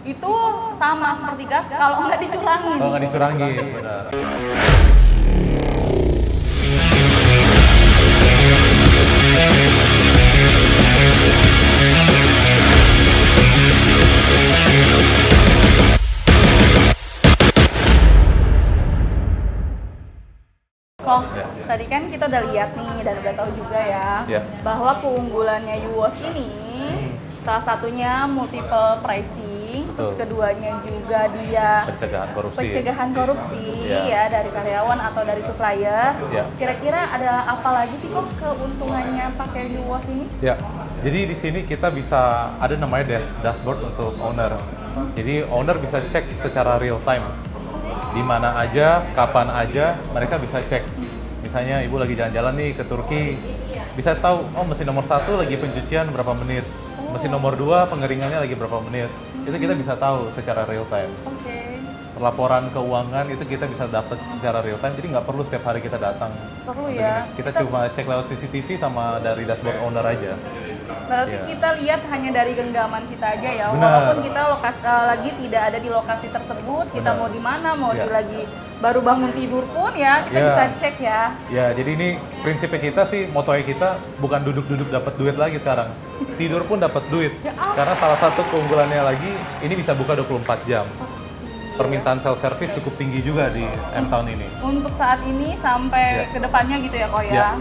itu sama seperti gas kalau nggak dicurangin. Kalau nggak dicurangin, benar. Kok tadi kan kita udah lihat nih dan udah tahu juga ya bahwa keunggulannya Yuwos ini salah satunya multiple pricing, terus keduanya juga dia pencegahan korupsi ya dari karyawan atau dari supplier. Kira-kira ada apa lagi sih kok keuntungannya pakai Yuwos ini? Ya, jadi di sini kita bisa ada namanya dashboard untuk owner. Jadi owner bisa cek secara real time. Di mana aja, kapan aja, mereka bisa cek. Misalnya ibu lagi jalan-jalan nih ke Turki, bisa tahu, oh mesin nomor 1 lagi pencucian berapa menit, mesin nomor 2 pengeringannya lagi berapa menit. Itu kita bisa tahu secara real time. Laporan keuangan itu kita bisa dapat secara real time, jadi nggak perlu setiap hari kita datang. Perlu ya. Kita cuma cek lewat CCTV sama dari dashboard owner aja. Berarti kita lihat hanya dari genggaman kita aja ya. Benar. Walaupun kita lagi tidak ada di lokasi tersebut, kita mau di mana, mau di lagi baru bangun tidur pun ya, kita bisa cek ya. Ya, jadi ini prinsipnya kita sih, motonya kita bukan duduk-duduk dapat duit lagi sekarang. Tidur pun dapat duit. Karena salah satu keunggulannya lagi, ini bisa buka 24 jam. Permintaan self-service cukup tinggi juga di M-Town ini. Untuk saat ini sampai ke depannya gitu ya kok ya.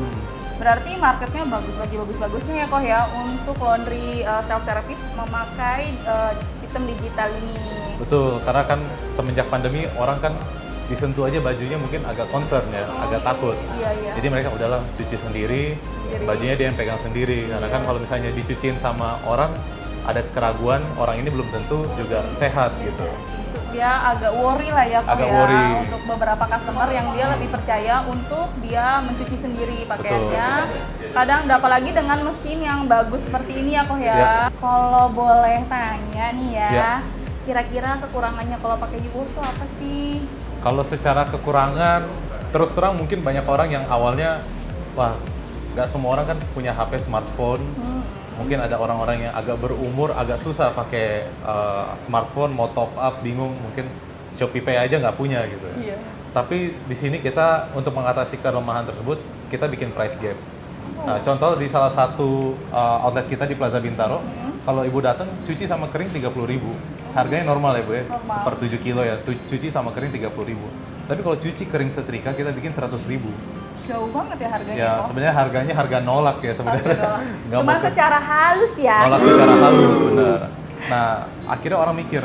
Berarti marketnya bagus-bagusnya ya kok ya untuk laundry self-service memakai sistem digital ini. Betul, karena kan semenjak pandemi orang kan disentuh aja bajunya mungkin agak concern ya, agak takut. Jadi mereka udahlah cuci sendiri, bajunya dia yang pegang sendiri. Karena kan kalau misalnya dicuciin sama orang, ada keraguan orang ini belum tentu juga sehat gitu. Dia agak worry lah ya kok ya worry. untuk beberapa customer yang dia lebih percaya untuk dia mencuci sendiri pakaiannya. Kadang apalagi dengan mesin yang bagus seperti ini ya kok ya. Kalau boleh tanya nih ya, kira-kira kekurangannya kalau pakai Yuwos itu apa sih? Kalau secara kekurangan, terus terang mungkin banyak orang yang awalnya, wah nggak semua orang kan punya HP smartphone. Mungkin ada orang-orang yang agak berumur, agak susah pakai smartphone, mau top up, bingung, mungkin Shopee Pay aja nggak punya gitu. Tapi di sini kita untuk mengatasi kelemahan tersebut, kita bikin price gap. Nah, contoh di salah satu outlet kita di Plaza Bintaro, kalau ibu datang cuci sama kering 30.000. Harganya normal ya bu ya, per 7 kilo ya, cuci sama kering 30.000. Tapi kalau cuci kering setrika kita bikin 100.000. Jauh banget ya harganya. Ya sebenarnya harganya harga nolak ya sebenarnya. Cuma secara halus ya. Nolak secara halus benar. Nah akhirnya orang mikir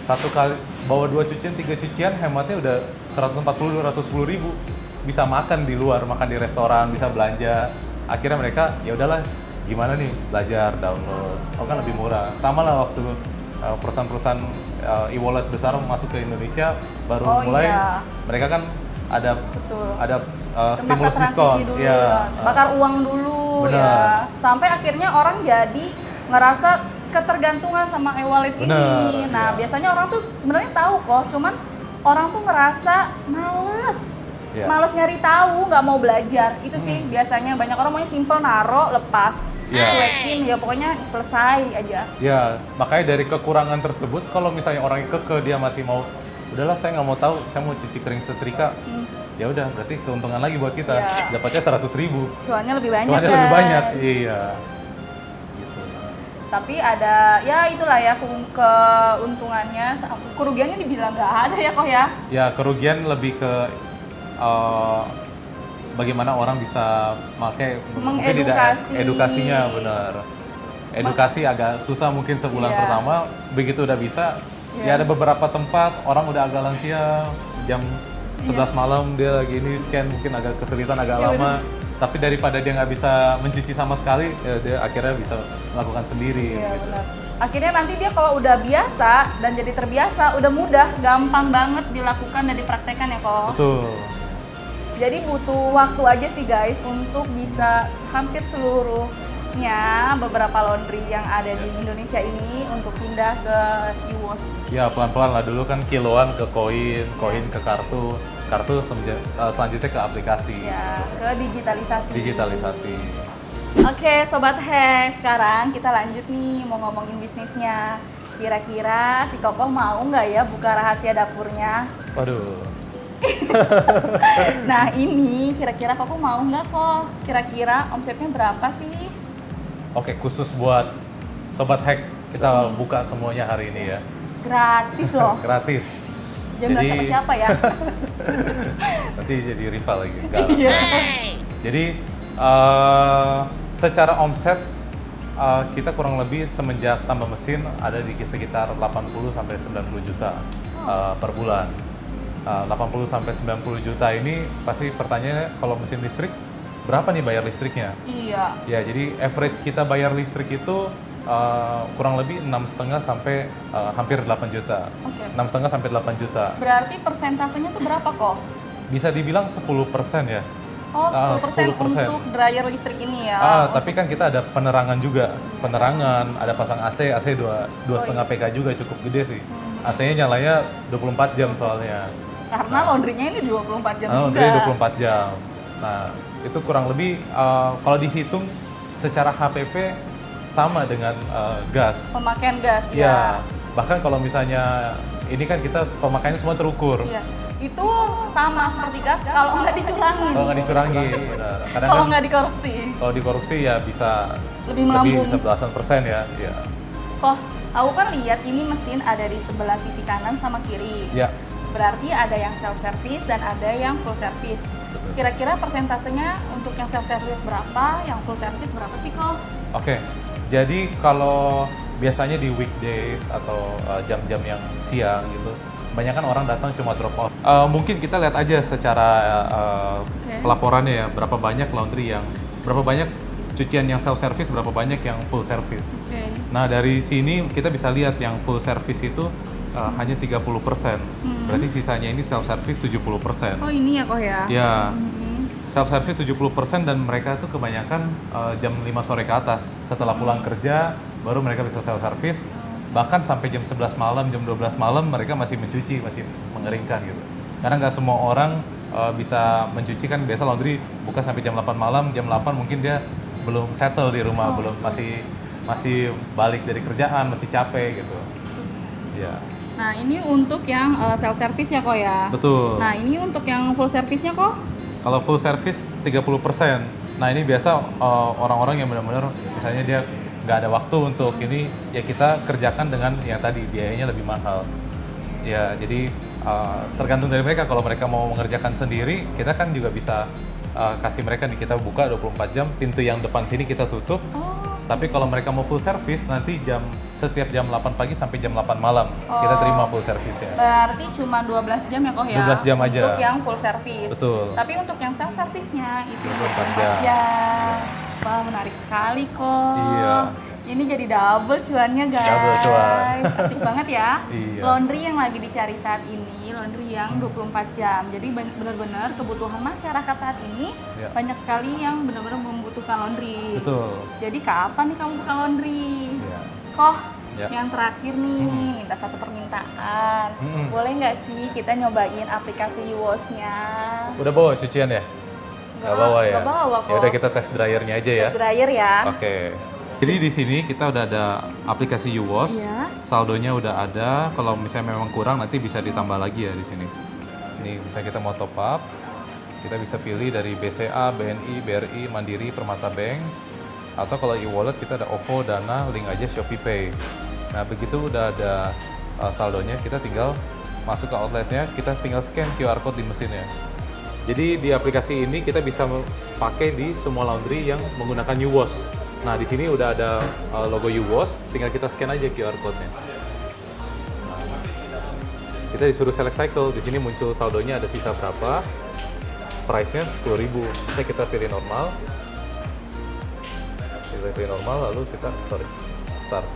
satu kali bawa 2 cucian 3 cucian hematnya udah 140-210.000. Bisa makan di luar, makan di restoran, bisa belanja. Akhirnya mereka ya udahlah gimana nih belajar download. Oh kan lebih murah. Sama lah waktu perusahaan-perusahaan e-wallet besar masuk ke Indonesia baru mulai mereka kan ada stimulus diskon, dulu, bakar uang dulu ya, sampai akhirnya orang jadi ngerasa ketergantungan sama e-wallet ini. Nah biasanya orang tuh sebenarnya tahu kok, cuman orang tuh ngerasa males nyari tahu, nggak mau belajar. Itu sih biasanya banyak orang maunya simple naro, lepas, cuekin, ya pokoknya selesai aja. Ya makanya dari kekurangan tersebut, kalau misalnya orang keke dia masih mau, udahlah saya nggak mau tahu, saya mau cuci kering setrika. Ya udah, berarti keuntungan lagi buat kita. Dapatnya 100.000. Cuannya lebih banyak. Cuannya lebih banyak, iya. Gitu. Tapi ada, ya itulah ya keuntungannya, kerugiannya dibilang nggak ada ya kok ya? Ya kerugian lebih ke bagaimana orang bisa pakai, mungkin tidak edukasinya benar. Edukasi agak susah mungkin sebulan pertama, begitu udah bisa. Ya ada beberapa tempat orang udah agak lansia, jam 11 malam dia lagi ini scan mungkin agak kesulitan, agak lama. Tapi daripada dia nggak bisa mencuci sama sekali, ya dia akhirnya bisa melakukan sendiri. Gitu. Benar. Akhirnya nanti dia kalau udah biasa dan jadi terbiasa, udah mudah, gampang banget dilakukan dan dipraktekkan ya kok. Betul. Jadi butuh waktu aja sih guys untuk bisa hampir seluruhnya beberapa laundry yang ada di Indonesia ini untuk pindah ke Yuwos. Ya pelan-pelan lah, dulu kan kiloan ke koin ke kartu selanjutnya ke aplikasi. Ya, ke digitalisasi. Oke, Sobat Hack, sekarang kita lanjut nih mau ngomongin bisnisnya. Kira-kira si Kokoh mau nggak ya buka rahasia dapurnya? Waduh. Nah ini kira-kira Kokoh mau nggak kok? Kira-kira omsetnya berapa sih? Oke, khusus buat Sobat Hack, kita buka semuanya hari ini ya. Gratis loh. Gratis. Jangan bilang siapa-siapa ya. Nanti jadi rival lagi. Enggak lah. Iya. Jadi secara omset kita kurang lebih semenjak tambah mesin ada di sekitar 80 sampai 90 juta per bulan. 80 sampai 90 juta ini pasti pertanyaannya kalau mesin listrik berapa nih bayar listriknya? Iya. Ya, jadi average kita bayar listrik itu kurang lebih 6,5 sampai hampir 8 juta. Oke. 6,5 sampai 8 juta. Berarti persentasenya tuh berapa kok? Bisa dibilang 10% ya. Oh, 10%, 10%. untuk dryer listrik ini ya. Tapi kan kita ada penerangan juga. Penerangan, ada pasang AC 2,5 PK juga cukup gede sih. AC-nya nyalanya 24 jam soalnya. Karena laundry-nya ini 24 jam juga. Laundry 24 jam. Nah, itu kurang lebih kalau dihitung secara HPP sama dengan gas. Pemakaian gas, Ya, bahkan kalau misalnya ini kan kita pemakaiannya semua terukur. Iya. Itu sama seperti gas kalau nggak dicurangin. Kalau nggak dicurangi, benar. Kadang Kalau kan nggak dikorupsi. kalau dikorupsi ya bisa Lebih melambung. bisa belasan persen ya. Ya. Kok, aku kan lihat ini mesin ada di sebelah sisi kanan sama kiri. Ya. Berarti ada yang self service dan ada yang full service. Kira-kira persentasenya untuk yang self service berapa, yang full service berapa sih kok? Oke. Jadi kalau biasanya di weekdays atau jam-jam yang siang gitu, kebanyakan orang datang cuma drop off. Mungkin kita lihat aja secara pelaporannya ya, berapa banyak berapa banyak cucian yang self service, berapa banyak yang full service. Oke. Nah dari sini kita bisa lihat yang full service itu hanya 30%. Berarti sisanya ini self service 70%. Oh ini ya kok ya? Ya. Self service 70% dan mereka tuh kebanyakan jam 5 sore ke atas. Setelah pulang kerja baru mereka bisa self service. Bahkan sampai jam 11 malam, jam 12 malam mereka masih mencuci, masih mengeringkan gitu. Karena nggak semua orang bisa mencuci kan, biasa laundry buka sampai jam 8 malam, jam 8 mungkin dia belum settle di rumah, belum masih balik dari kerjaan, masih capek gitu. Ya. Nah ini untuk yang self service ya kok ya? Betul. Nah ini untuk yang full service-nya kok? Kalau full service 30%. Nah ini biasa orang-orang yang benar-benar misalnya dia nggak ada waktu untuk ini, ya kita kerjakan dengan yang tadi biayanya lebih mahal. Ya jadi tergantung dari mereka. Kalau mereka mau mengerjakan sendiri, kita kan juga bisa kasih mereka nih, kita buka 24 jam, pintu yang depan sini kita tutup. Tapi kalau mereka mau full service nanti setiap jam 8 pagi sampai jam 8 malam kita terima full service ya. Berarti cuma 12 jam ya kok ya? 12 jam aja. Untuk yang full service. Betul. Tapi untuk yang self service-nya itu 24 jam. Wah menarik sekali kok. Iya. Ini jadi double cuannya guys. Double cuan. Asik banget ya. Iya. Laundry yang lagi dicari saat ini, laundry yang 24 jam. Jadi benar-benar kebutuhan masyarakat saat ini Iya. banyak sekali yang benar-benar membutuhkan laundry. Betul. Jadi kapan nih kamu buka laundry? Iya. Koh, Ya. yang terakhir nih, minta satu permintaan. Mm-mm. Boleh nggak sih kita nyobain aplikasi UWOS-nya? Udah bawa cucian ya? Nggak bawa ya? Nggak bawa kok. Ya udah kita tes dryernya aja ya. Test dryer ya. Oke. Jadi di sini kita udah ada aplikasi UWOS. Iya. Saldonya udah ada. Kalau misalnya memang kurang nanti bisa ditambah lagi ya di sini. Ini misalnya kita mau top up, kita bisa pilih dari BCA, BNI, BRI, Mandiri, Permata Bank. Atau kalau e-wallet kita ada OVO, Dana, link aja Shopee Pay. Nah begitu udah ada saldonya, kita tinggal masuk ke outletnya, kita tinggal scan QR code di mesinnya. Jadi di aplikasi ini kita bisa pakai di semua laundry yang menggunakan UWOS. Nah di sini udah ada logo UWOS, tinggal kita scan aja QR code-nya. Nah, kita disuruh select cycle, di sini muncul saldonya ada sisa berapa, price-nya 10.000. Bisa kita pilih normal. Kita pilih normal lalu kita start.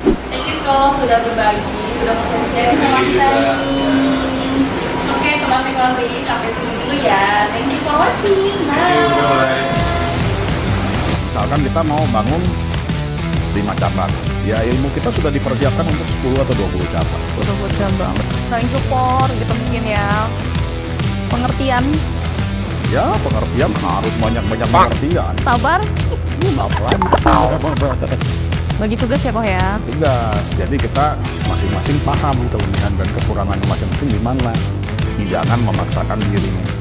Thank you kok sudah berbagi, sudah share sama kita nih. Oke, Sobat Laundry, sampai sini dulu ya. Thank you for watching. Bye. Misalkan kita mau bangun 5 cabang, ya ilmu kita sudah dipersiapkan untuk 10 atau 20 cabang. Betul banget. Saling support gitu mungkin ya. Pengertian, Ya pengertian harus banyak-banyak pengertian. sabar. Pelan. Bagi tugas ya Koh ya? Tugas. Jadi kita masing-masing paham kelebihan dan kekurangan masing-masing di mana. Jangan memaksakan diri.